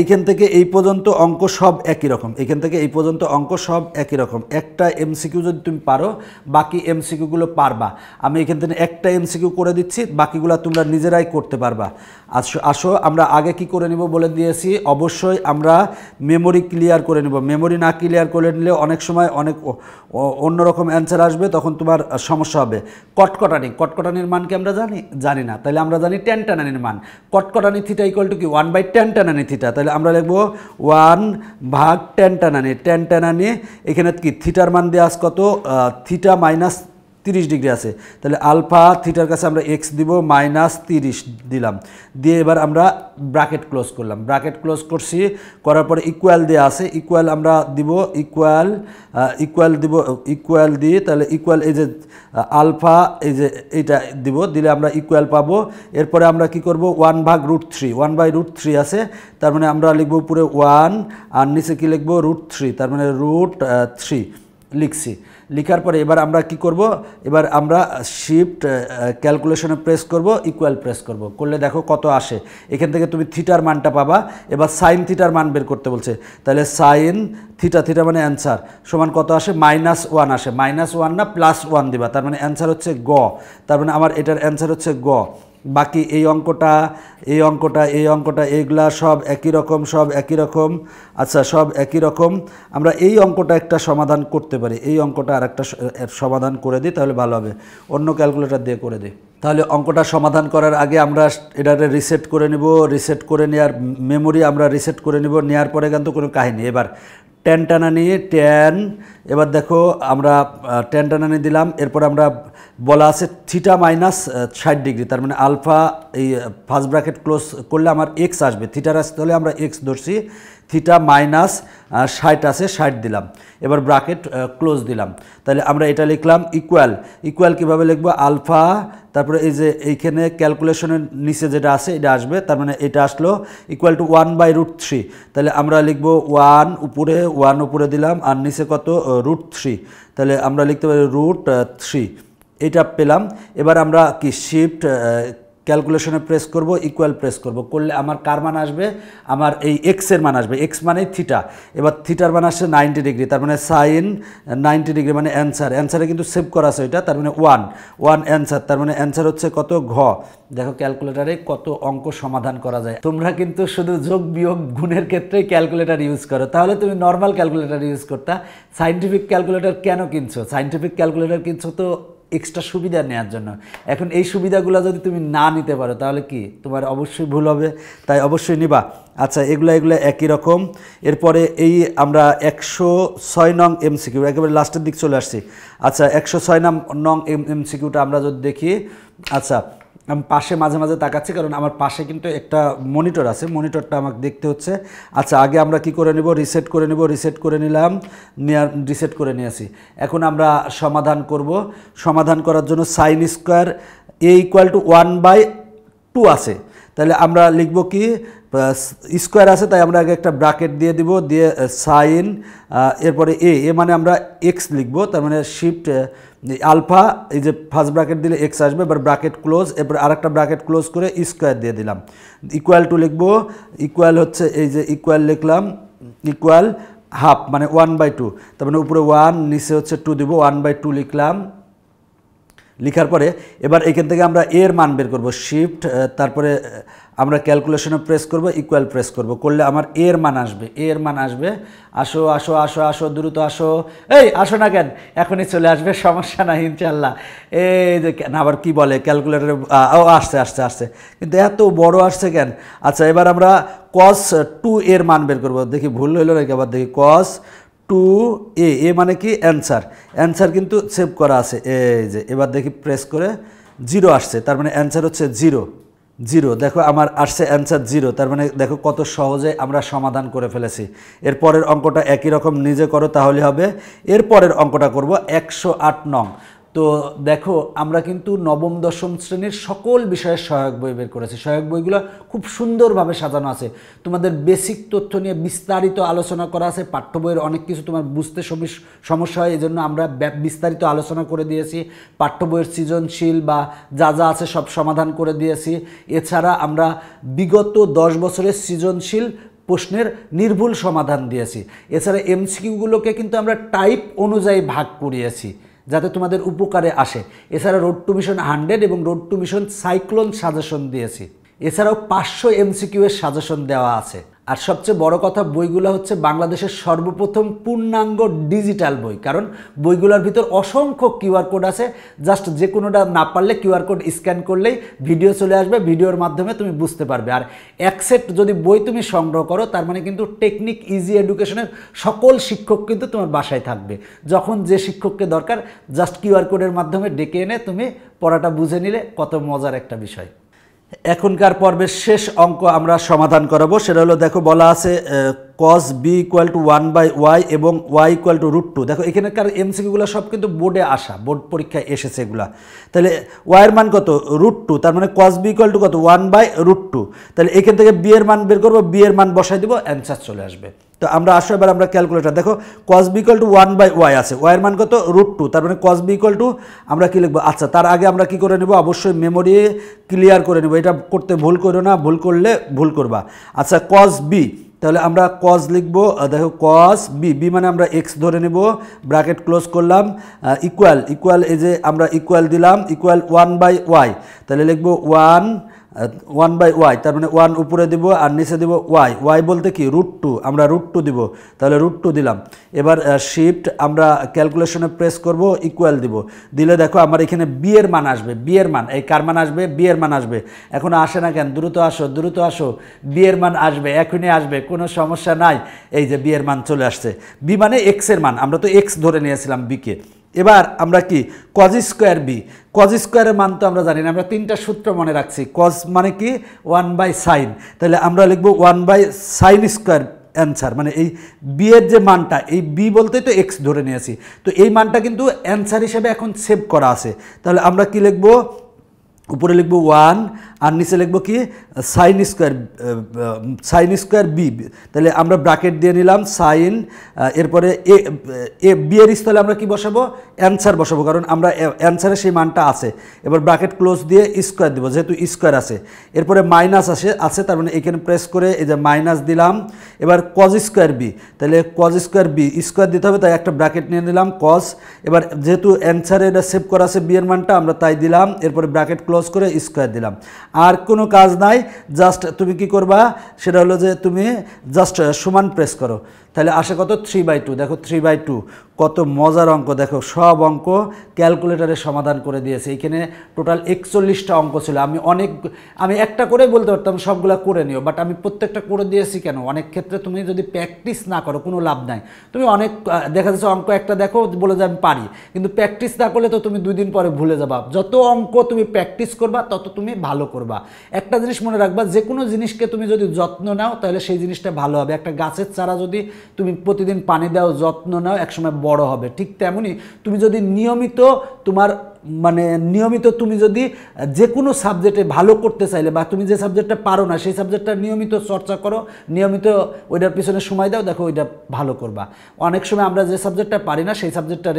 এইখান থেকে এই পর্যন্ত অঙ্ক সব একই রকম, এইখান থেকে এই পর্যন্ত অঙ্ক সব একই রকম। একটা এমসিকিউ যদি তুমি পারো বাকি এমসিকিউগুলো পারবা। আমি এখান থেকে একটা এমসিকিউ করে দিচ্ছি, বাকিগুলো তোমরা নিজেরাই করতে পারবা। আসো আমরা আগে কি করে নিব বলে দিয়েছি, অবশ্যই আমরা মেমোরি ক্লিয়ার করে নিব। মেমোরি না ক্লিয়ার করে নিলে অনেক সময় অনেক অন্যরকম অ্যান্সার আসবে, তখন তোমার সমস্যা হবে। কটকটানির মান কি আমরা জানি না, তাহলে আমরা জানি tan টানানির মান। কটকটানি থিটা ইকুয়াল টু কি 1/tan টানানি থিটা, তাহলে আমরা লিখবো 1/tan টানানি। tan টানানি এখানে কি থিটার মান দেওয়া আছে কত, থিটা -30 ডিগ্রি আছে, তাহলে আলফা থিটার কাছে আমরা এক্স দিব -30 দিলাম, দিয়ে এবার আমরা ব্র্যাকেট ক্লোজ করলাম। ব্র্যাকেট ক্লোজ করছি, করার পরে ইকুয়াল দেওয়া আছে, ইকুয়াল আমরা দিব, ইকুয়াল দিয়ে তাহলে ইকুয়াল এই যে আলফা এই যে এইটা দিব, দিলে আমরা ইকুয়াল পাবো। এরপরে আমরা কি করব, 1/√3, 1/√3 আছে, তার মানে আমরা লিখবো উপরে 1 আর নিচে কি লিখবো √3, তার মানে √3 লিখছি। লিখার পরে এবার আমরা কি করব, এবার আমরা শিফট ক্যালকুলেশনে প্রেস করব, ইকুয়াল প্রেস করব, করলে দেখো কত আসে। এখান থেকে তুমি থিটার মানটা পাবা। এবার সাইন থিটার মান বের করতে বলছে, তাহলে সাইন থিটা, থিটা মানে অ্যান্সার সমান কত আসে, -1 আসে। -1 না +1 দিবা, তার মানে অ্যান্সার হচ্ছে গ। তার মানে আমার এটার অ্যান্সার হচ্ছে গ। বাকি এই অঙ্কটা এইগুলা সব একই রকম, আচ্ছা সব একই রকম। আমরা এই অঙ্কটা একটা সমাধান করতে পারি, এই অঙ্কটা আর একটা সমাধান করে দিই, তাহলে ভালো হবে। অন্য ক্যালকুলেটর দিয়ে করে দিই। তাহলে অঙ্কটা সমাধান করার আগে আমরা এটাকে রিসেট করে নেব। রিসেট করে নেওয়ার মেমোরি আমরা রিসেট করে নেব, নেওয়ার পরে কিন্তু কোনো কাহিনী। এবার tan টানানি এবার দেখো আমরা tan টানানি দিলাম। এরপর আমরা বলা আছে থিটা -60 ডিগ্রি, তার মানে আলফা এই ফার্স্ট ব্র্যাকেট ক্লোজ করলে আমার এক্স আসবে, থিটার আসতে হলে আমরা এক্স ধরছি। থিটা -60 আছে, 60 দিলাম। এবার ব্র্যাকেট ক্লোজ দিলাম, তাহলে আমরা এটা লিখলাম ইকুয়াল কীভাবে লিখবো, আলফা তারপরে এই যে এইখানে ক্যালকুলেশনের নিচে যেটা আছে এটা আসবে, তার মানে এটা আসলো ইকুয়াল টু 1/√3, তাহলে আমরা লিখবো 1 উপরে দিলাম আর নিচে কত √3, তাহলে আমরা লিখতে পারি √3, এটা পেলাম। এবার আমরা কি শিফট ক্যালকুলেশনে প্রেস করব, ইকুয়াল প্রেস করব, করলে আমার কার মান আসবে, আমার এই এক্সের মান আসবে, এক্স মানে থিটা। এবার থিটার মান আসছে 90 ডিগ্রি, তার মানে সাইন 90 ডিগ্রি মানে অ্যান্সারে কিন্তু সেভ করা আছে ওইটা, তার মানে 1 অ্যান্সার, তার মানে অ্যান্সার হচ্ছে কত ঘ। দেখো ক্যালকুলেটারে কত অঙ্ক সমাধান করা যায়। তোমরা কিন্তু শুধু যোগ বিয়োগ গুণের ক্ষেত্রেই ক্যালকুলেটার ইউজ করো, তাহলে তুমি নর্মাল ক্যালকুলেটার ইউজ করতা। সায়েন্টিফিক ক্যালকুলেটার কেন কিনছো? সায়েন্টিফিক ক্যালকুলেটার কিনছো তো এক্সট্রা সুবিধা নেওয়ার জন্য। এখন এই সুবিধাগুলো যদি তুমি না নিতে পারো তাহলে কি তোমার অবশ্যই ভুল হবে, তাই অবশ্যই নিবা। আচ্ছা এগুলো একই রকম। এরপরে এই আমরা 106 নং এমসিকিউ, একেবারে লাস্টের দিক চলে আসছি। আচ্ছা 106 নং এমসিকিউটা আমরা যদি দেখি, আচ্ছা আমি পাশে মাঝে মাঝে তাকাচ্ছি কারণ আমার পাশে কিন্তু একটা মনিটর আছে, মনিটরটা আমাকে দেখতে হচ্ছে। আচ্ছা আগে আমরা কি করে নেব, রিসেট করে নিলাম, রিসেট করে নিয়েছি। এখন আমরা সমাধান করব। সমাধান করার জন্য সাইন স্কোয়ার এ ইকুয়াল টু 1/2 আছে, তাহলে আমরা লিখব কি স্কোয়ার আছে, তাই আমরা আগে একটা ব্র্যাকেট দিয়ে দিব, দিয়ে সাইন এরপরে এ মানে আমরা এক্স লিখব, তার মানে শিফট আলফা এই যে ফার্স্ট ব্র্যাকেট দিলে এক্স আসবে। এবার ব্র্যাকেট ক্লোজ, এরপর আরেকটা ব্র্যাকেট ক্লোজ করে স্কোয়ার দিয়ে দিলাম, ইকুয়াল টু লিখব। ইকুয়াল হচ্ছে এই যে ইকুয়াল লিখলাম, ইকুয়াল হাফ মানে 1/2, তার মানে উপরে 1 নিচে হচ্ছে 2 দিব, 1/2 লিখলাম। লিখার পরে এবার এখান থেকে আমরা এর মান বের করব, শিফট তারপরে আমরা ক্যালকুলেশনে প্রেস করব, ইকুয়াল প্রেস করব, করলে আমার এর মান আসবে। আসো দ্রুত আসো, এই আসো না কেন, এখনই চলে আসবে, সমস্যা নাই ইনশাল্লাহ। এই যে কেন আবার কি বলে ক্যালকুলেটরে, ও আসছে কিন্তু এত বড় আসছে কেন। আচ্ছা এবার আমরা cos 2 এর মান বের করব, দেখি ভুল হইল নাকি, আবার দেখি cos 2a, এ মানে কি অ্যান্সার কিন্তু সেভ করা আছে। এই যে এবার দেখি প্রেস করে 0 আসছে, তার মানে অ্যান্সার হচ্ছে 0। দেখো আমার আসছে অ্যান্সার 0, তার মানে দেখো কত সহজে আমরা সমাধান করে ফেলেছি। এরপরের অঙ্কটা একই রকম নিজে করো তাহলে হবে। এরপরের অঙ্কটা করব 108 নং। তো দেখো আমরা কিন্তু নবম দশম শ্রেণীর সকল বিষয়ের সহায়ক বই বের করেছি। সহায়ক বইগুলো খুব সুন্দরভাবে সাজানো আছে, তোমাদের বেসিক তথ্য নিয়ে বিস্তারিত আলোচনা করা আছে। পাঠ্য বইয়ের অনেক কিছু তোমার বুঝতে সমস্যা হয়, এই জন্য আমরা বিস্তারিত আলোচনা করে দিয়েছি। পাঠ্য বইয়ের সৃজনশীল বা যা যা আছে সব সমাধান করে দিয়েছি। এছাড়া আমরা বিগত 10 বছরের সৃজনশীল প্রশ্নের নির্ভুল সমাধান দিয়েছি। এছাড়া এমসিকিউগুলোকে কিন্তু আমরা টাইপ অনুযায়ী ভাগ করিয়েছি যাতে তোমাদের উপকারে আসে। এছাড়া রোড টু মিশন 100 এবং road two mission cyclone suggestion দিয়েছি। এছাড়াও 500 এমসিকিউ এর সাজেশন দেওয়া আছে। আর সবচেয়ে বড় কথা, বইগুলো হচ্ছে বাংলাদেশের সর্বপ্রথম পূর্ণাঙ্গ ডিজিটাল বই, কারণ বইগুলোর ভিতর অসংখ্য কিউআর কোড আছে। জাস্ট যে কোনোটা না পারলে কিউআর কোড স্ক্যান করলেই ভিডিও চলে আসবে, ভিডিওর মাধ্যমে তুমি বুঝতে পারবে। আর এক সেট যদি বই তুমি সংগ্রহ করো, তার মানে কিন্তু টেকনিক ইজি এডুকেশনের সকল শিক্ষক কিন্তু তোমার বাসায় থাকবে। যখন যে শিক্ষককে দরকার জাস্ট কিউআর কোডের মাধ্যমে ডেকে এনে তুমি পড়াটা বুঝে নিলে কত মজার একটা বিষয়। এখনকার পর্বের শেষ অঙ্ক আমরা সমাধান করাবো। সেটা হলো, দেখো বলা আছে cos b = 1/y এবং y = √2। দেখো এখানকার এমসিকিউগুলো সব কিন্তু বোর্ডে আসা, বোর্ড পরীক্ষায় এসেছে এগুলা। তাহলে y এর মান কত? √2, তার মানে cos b = কত? 1/√2। তাহলে এখান থেকে b এর মান বের করবো, b এর মান বসাই দিব, অ্যান্সার চলে আসবে। তো আমরা আসো এবার আমরা ক্যালকুলেটর, দেখো cos b = 1/y আছে, y এর মান কত? √2, তার মানে cos b = আমরা কি লিখবো? আচ্ছা, তার আগে আমরা কি করে নেব? অবশ্যই মেমোরি ক্লিয়ার করে নেব, এটা করতে ভুল করো না, ভুল করলে ভুল করবা। আচ্ছা, cos b, তাহলে আমরা cos লিখব, দেখো cos b, b মানে আমরা x ধরে নেব, ব্র্যাকেট ক্লোজ করলাম, ইকুয়াল এই যে আমরা ইকুয়াল দিলাম, ইকুয়াল 1/y, তাহলে লিখব 1/y, তার মানে 1 উপরে দিব আর নিচে দিব y বলতে কি? √2, আমরা √2 দিব, তাহলে √2 দিলাম। এবার শিফট আমরা ক্যালকুলেশনে প্রেস করব, ইকুয়াল দিব, দিলে দেখো আমার এখানে b এর মান আসবে। b এর মান, এই কার মান আসবে? b এর মান আসবে। এখন আসে না কেন? দ্রুত আসো, b এর মান আসবে, এখনই আসবে, কোনো সমস্যা নাই। এই যে b এর মান চলে আসছে। b মানে x এর মান, আমরা তো x ধরে নিয়েছিলাম b কে। এবার আমরা কি cos স্কোয়ার b, cos স্কোয়ারের মান তো আমরা জানি না, আমরা 3টা সূত্র মনে রাখছি। cos মানে কি? 1/sin, তাহলে আমরা লিখব 1/sin স্কোয়ার অ্যান্সার। মানে এই b এর যে মানটা, এই b বলতে তো x ধরে নিয়েছি, তো এই মানটা কিন্তু অ্যান্সার হিসেবে এখন সেভ করা আছে। তাহলে আমরা কি লিখব? উপরে লিখব 1 আর নিচে লিখব কি? sin square b। তাহলে আমরা ব্র্যাকেট দিয়ে নিলাম sin, এরপরে b এর স্থলে আমরা কি বসাবো? অ্যান্সার বসাবো, কারণ আমরা অ্যান্সারে সেই মানটা আছে। এবার ব্র্যাকেট ক্লোজ দিয়ে স্কোয়ার দিব, যেহেতু স্কোয়ার আছে। এরপরে মাইনাস আছে, তার মানে এখানে প্রেস করে এই যে মাইনাস দিলাম। এবার cos স্কোয়ার b, তাহলে cos স্কোয়ার b, স্কোয়ার দিতে হবে, তাই একটা ব্র্যাকেট নিয়ে নিলাম cos। এবার যেহেতু অ্যান্সারে এটা সেভ করা আছে b এর মানটা, আমরা তাই দিলাম, এরপরে ব্র্যাকেট ক্লোজ করে স্কোয়ার দিলাম। আর কোনো কাজ নাই, জাস্ট তুমি কি করবা? সেটা হলো যে তুমি জাস্ট সমান প্রেস করো, তাহলে আসে কত? 3/2। দেখো 3/2, কত মজার অঙ্ক। দেখো সব অঙ্ক ক্যালকুলেটরে সমাধান করে দিয়েছে। এখানে টোটাল 41টা অঙ্ক ছিল। আমি একটা করে বলতে পারতাম সবগুলা করে নিও, বাট আমি প্রত্যেকটা করে দিয়েছি কেন? অনেক ক্ষেত্রে তুমি যদি প্র্যাকটিস না করো কোনো লাভ নাই। তুমি অনেক দেখা যাচ্ছে অঙ্ক একটা দেখো, বলে যে আমি পারি, কিন্তু প্র্যাকটিস না করলে তো তুমি 2 দিন পরে ভুলে যাবা। যত অঙ্ক তুমি প্র্যাকটিস করবা তত তুমি ভালো করবা। একটা জিনিস মনে রাখবা, যে কোনো জিনিসকে তুমি যদি যত্ন নাও তাহলে সেই জিনিসটা ভালো হবে। একটা গাছের চারা যদি তুমি প্রতিদিন পানি দাও, যত্ন নাও, একসময় বড় হবে। ঠিক তেমনই তুমি যদি নিয়মিত তুমি যদি যে কোনো সাবজেক্টে ভালো করতে চাইলে, বা তুমি যে সাবজেক্টটা পারো না সেই সাবজেক্টটা নিয়মিত চর্চা করো, নিয়মিত ওইটার পিছনে সময় দাও, দেখো ওইটা ভালো করবা। অনেক সময় আমরা যে সাবজেক্টটা পারি না সেই সাবজেক্টটা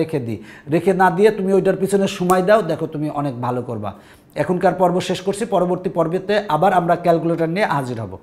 রেখে না দিয়ে তুমি ওইটার পিছনে সময় দাও, দেখো তুমি অনেক ভালো করবা। এখনকার পর্ব শেষ করছি, পরবর্তী পর্বেতে আবার আমরা ক্যালকুলেটর নিয়ে হাজির হব।